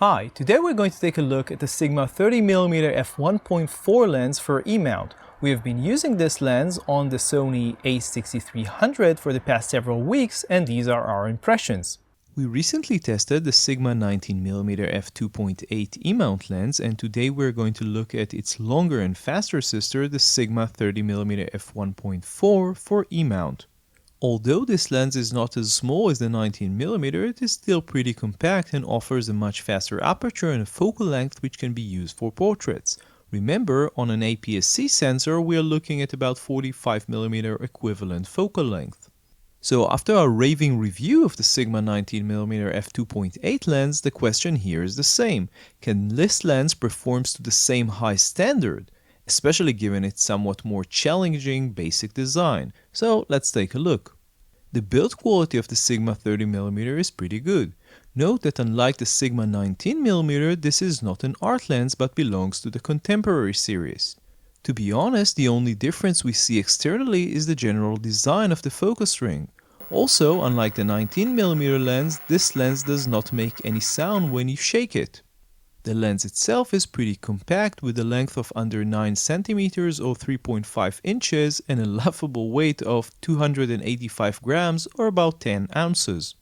Hi, today we're going to take a look at the Sigma 30mm F1.4 lens for E-mount. We have been using this lens on the Sony a6300 for the past several weeks, and these are our impressions. We recently tested the Sigma 19mm f2.8 E-mount lens, and today we're going to look at its longer and faster sister, the Sigma 30mm f1.4 for E-mount. Although this lens is not as small as the 19mm, it is still pretty compact and offers a much faster aperture and a focal length which can be used for portraits. Remember, on an APS-C sensor we are looking at about 45mm equivalent focal length. So after our raving review of the Sigma 19mm f2.8 lens, the question here is the same. Can this lens perform to the same high standard? Especially given its somewhat more challenging basic design. So let's take a look. The build quality of the Sigma 30mm is pretty good. Note that unlike the Sigma 19mm, this is not an art lens but belongs to the contemporary series. To be honest, the only difference we see externally is the general design of the focus ring. Also, unlike the 19mm lens, this lens does not make any sound when you shake it. The lens itself is pretty compact with a length of under 9 cm or 3.5 inches and a laughable weight of 285 grams or about 10 ounces.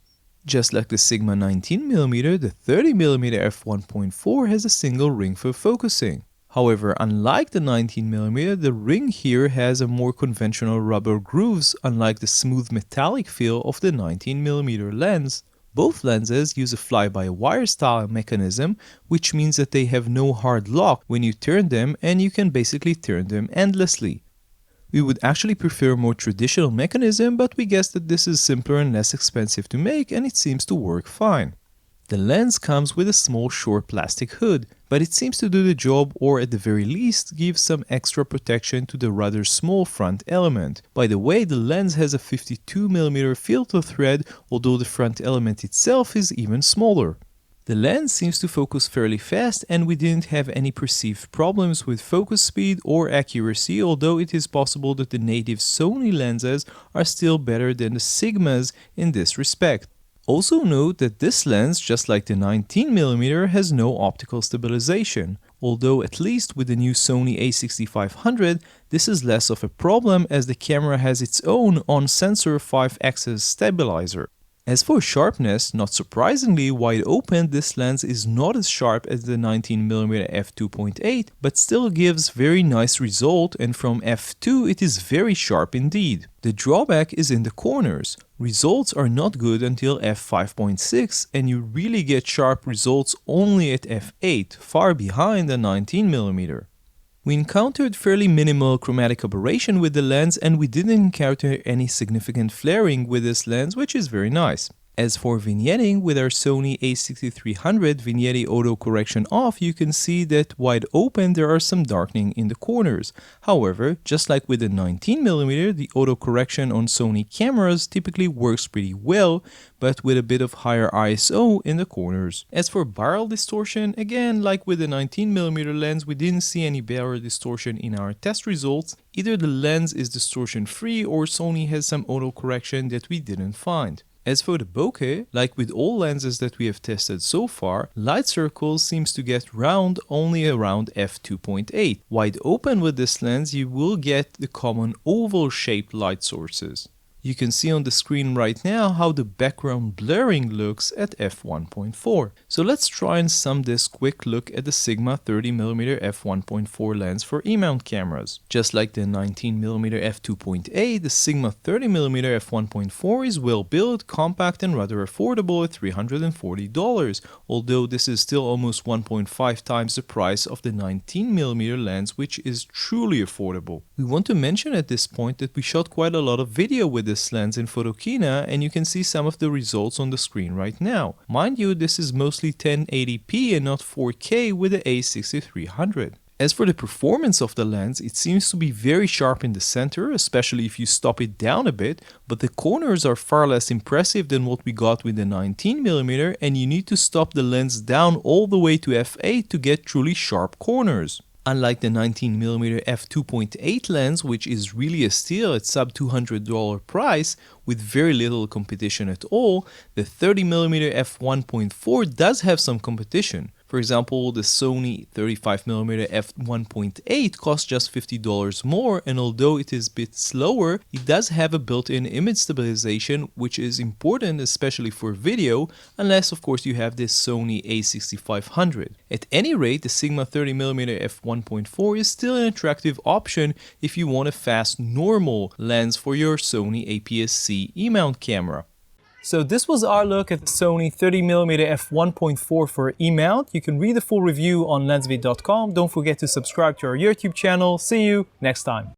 Just like the Sigma 19mm, the 30mm f1.4 has a single ring for focusing. However, unlike the 19mm, the ring here has a more conventional rubber grooves, unlike the smooth metallic feel of the 19mm lens. Both lenses use a fly-by-wire style mechanism, which means that they have no hard lock when you turn them and you can basically turn them endlessly. We would actually prefer a more traditional mechanism, but we guess that this is simpler and less expensive to make and it seems to work fine. The lens comes with a small short plastic hood, but it seems to do the job, or at the very least give some extra protection to the rather small front element. By the way, the lens has a 52mm filter thread, although the front element itself is even smaller. The lens seems to focus fairly fast and we didn't have any perceived problems with focus speed or accuracy, although it is possible that the native Sony lenses are still better than the Sigmas in this respect. Also note that this lens, just like the 19mm, has no optical stabilization, although at least with the new Sony a6500 this is less of a problem as the camera has its own on-sensor 5-axis stabilizer. As for sharpness, not surprisingly, wide open this lens is not as sharp as the 19mm f2.8, but still gives very nice result, and from f2 it is very sharp indeed. The drawback is in the corners. Results are not good until f5.6 and you really get sharp results only at f8, far behind the 19mm. We encountered fairly minimal chromatic aberration with the lens and we didn't encounter any significant flaring with this lens, which is very nice. As for vignetting, with our Sony a6300 vignette auto correction off, you can see that wide open there are some darkening in the corners. However, just like with the 19mm, the auto correction on Sony cameras typically works pretty well, but with a bit of higher ISO in the corners. As for barrel distortion, again, like with the 19mm lens, we didn't see any barrel distortion in our test results. Either the lens is distortion free or Sony has some auto correction that we didn't find. As for the bokeh, like with all lenses that we have tested so far, light circles seems to get round only around f2.8. Wide open with this lens you will get the common oval shaped light sources. You can see on the screen right now how the background blurring looks at f1.4. So let's try and sum this quick look at the Sigma 30mm f1.4 lens for E-mount cameras. Just like the 19mm f2.8, the Sigma 30mm f1.4 is well built, compact and rather affordable at $340, although this is still almost 1.5 times the price of the 19mm lens, which is truly affordable. We want to mention at this point that we shot quite a lot of video with this lens in Photokina and you can see some of the results on the screen right now. Mind you, this is mostly 1080p and not 4K with the a6300. As for the performance of the lens, it seems to be very sharp in the center, especially if you stop it down a bit, but the corners are far less impressive than what we got with the 19mm and you need to stop the lens down all the way to f8 to get truly sharp corners. Unlike the 19mm f2.8 lens, which is really a steal at sub $200 price with very little competition at all, the 30mm f1.4 does have some competition. For example, the Sony 35mm f1.8 costs just $50 more, and although it is a bit slower, it does have a built-in image stabilization, which is important especially for video, unless of course you have this Sony a6500. At any rate, the Sigma 30mm f1.4 is still an attractive option if you want a fast normal lens for your Sony APS-C E-mount camera. So this was our look at the Sony 30mm f1.4 for E-mount. You can read the full review on lensvid.com. Don't forget to subscribe to our YouTube channel. See you next time.